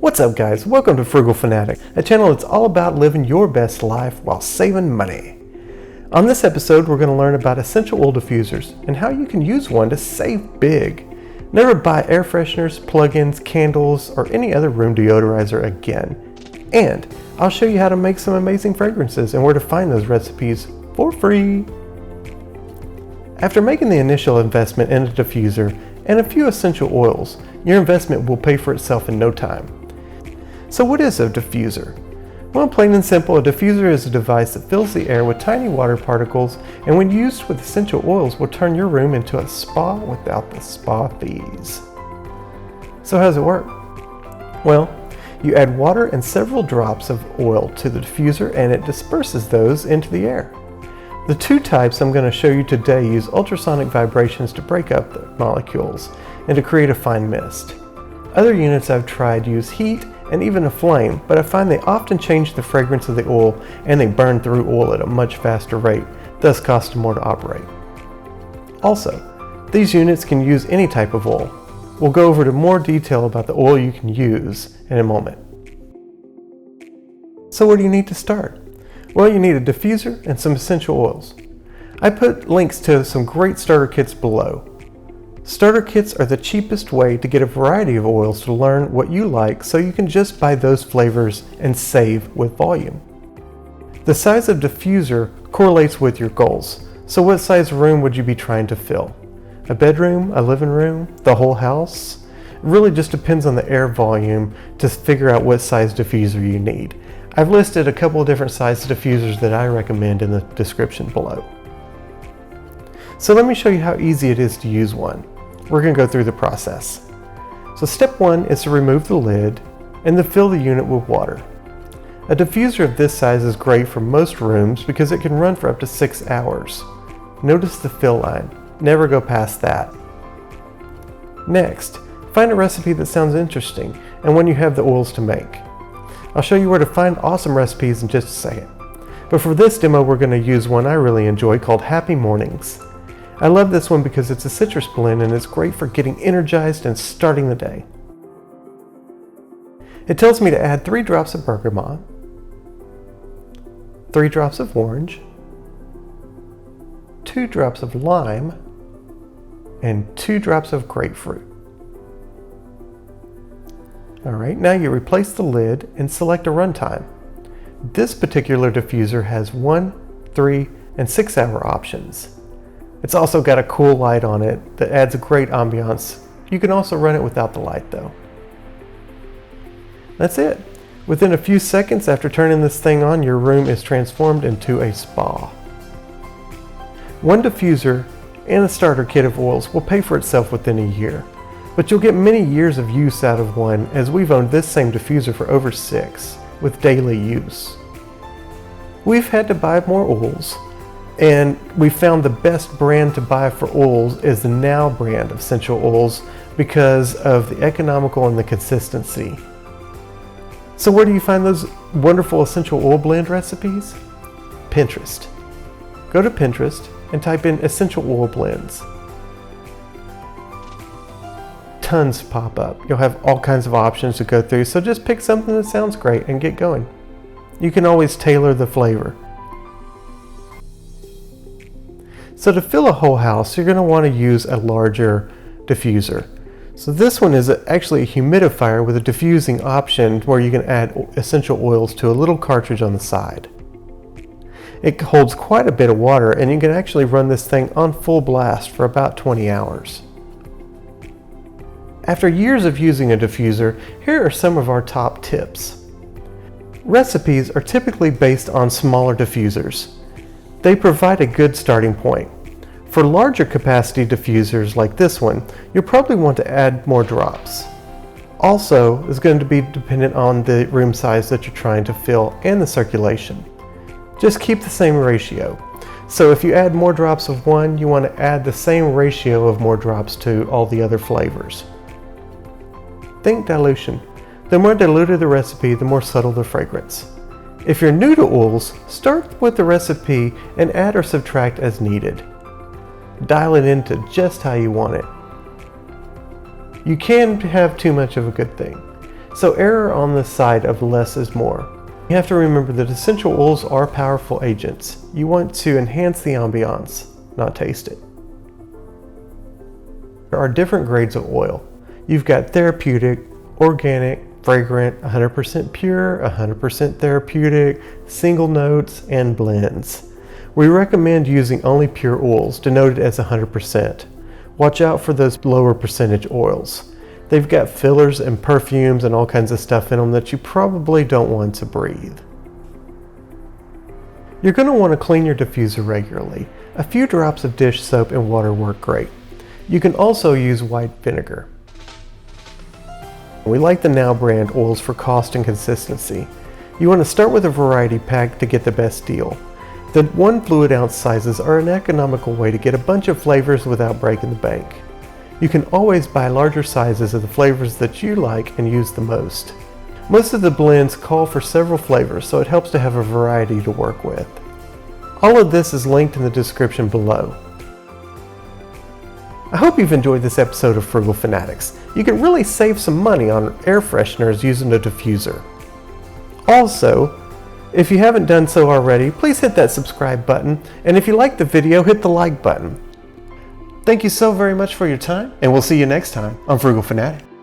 What's up guys, welcome to Frugal Fanatics, a channel that's all about living your best life while saving money. On this episode we're going to learn about essential oil diffusers and how you can use one to save big. Never buy air fresheners, plugins, candles, or any other room deodorizer again. And I'll show you how to make some amazing fragrances and where to find those recipes for free. After making the initial investment in a diffuser and a few essential oils, your investment will pay for itself in no time. So what is a diffuser? Well, plain and simple, a diffuser is a device that fills the air with tiny water particles, and when used with essential oils will turn your room into a spa without the spa fees. So how does it work? Well, you add water and several drops of oil to the diffuser and it disperses those into the air. The two types I'm going to show you today use ultrasonic vibrations to break up the molecules and to create a fine mist. Other units I've tried use heat and even a flame, but I find they often change the fragrance of the oil and they burn through oil at a much faster rate, thus costing more to operate. Also, these units can use any type of oil. We'll go over to more detail about the oil you can use in a moment. So where do you need to start? Well, you need a diffuser and some essential oils. I put links to some great starter kits below. Starter kits are the cheapest way to get a variety of oils to learn what you like, so you can just buy those flavors and save with volume. The size of diffuser correlates with your goals. So what size room would you be trying to fill? A bedroom, a living room, the whole house? It really just depends on the air volume to figure out what size diffuser you need. I've listed a couple of different size diffusers that I recommend in the description below. So let me show you how easy it is to use one. We're going to go through the process. So step one is to remove the lid and then fill the unit with water. A diffuser of this size is great for most rooms because it can run for up to 6 hours. Notice the fill line. Never go past that. Next, find a recipe that sounds interesting and one you have the oils to make. I'll show you where to find awesome recipes in just a second. But for this demo we're going to use one I really enjoy called Happy Mornings. I love this one because it's a citrus blend and it's great for getting energized and starting the day. It tells me to add 3 drops of bergamot, 3 drops of orange, 2 drops of lime, and 2 drops of grapefruit. Alright, now you replace the lid and select a runtime. This particular diffuser has 1, 3, and 6 hour options. It's also got a cool light on it that adds a great ambiance. You can also run it without the light though. That's it. Within a few seconds after turning this thing on, your room is transformed into a spa. One diffuser and a starter kit of oils will pay for itself within a year, but you'll get many years of use out of one, as we've owned this same diffuser for over 6 with daily use. We've had to buy more oils, and we found the best brand to buy for oils is the Now brand of essential oils because of the economical and the consistency. So where do you find those wonderful essential oil blend recipes? Pinterest. Go to Pinterest and type in essential oil blends. Tons pop up. You'll have all kinds of options to go through, so just pick something that sounds great and get going. You can always tailor the flavor. So to fill a whole house, you're going to want to use a larger diffuser. So this one is actually a humidifier with a diffusing option where you can add essential oils to a little cartridge on the side. It holds quite a bit of water and you can actually run this thing on full blast for about 20 hours. After years of using a diffuser, here are some of our top tips. Recipes are typically based on smaller diffusers. They provide a good starting point. For larger capacity diffusers like this one, you'll probably want to add more drops. Also, it's going to be dependent on the room size that you're trying to fill and the circulation. Just keep the same ratio. So if you add more drops of one, you want to add the same ratio of more drops to all the other flavors. Think dilution. The more diluted the recipe, the more subtle the fragrance. If you're new to oils, start with the recipe and add or subtract as needed. Dial it into just how you want it. You can have too much of a good thing. so err on the side of less is more. You have to remember that essential oils are powerful agents. You want to enhance the ambiance, not taste it. There are different grades of oil. You've got therapeutic, organic, fragrant, 100% pure, 100% therapeutic, single notes, and blends. We recommend using only pure oils, denoted as 100%. Watch out for those lower percentage oils. They've got fillers and perfumes and all kinds of stuff in them that you probably don't want to breathe. You're going to want to clean your diffuser regularly. A few drops of dish soap and water work great. You can also use white vinegar. We like the Now brand oils for cost and consistency. You want to start with a variety pack to get the best deal. The 1 fluid ounce sizes are an economical way to get a bunch of flavors without breaking the bank. You can always buy larger sizes of the flavors that you like and use the most. Most of the blends call for several flavors, so it helps to have a variety to work with. All of this is linked in the description below. I hope you've enjoyed this episode of Frugal Fanatics. You can really save some money on air fresheners using a diffuser. Also, if you haven't done so already, please hit that subscribe button, and if you liked the video, hit the like button. Thank you so very much for your time, and we'll see you next time on Frugal Fanatic.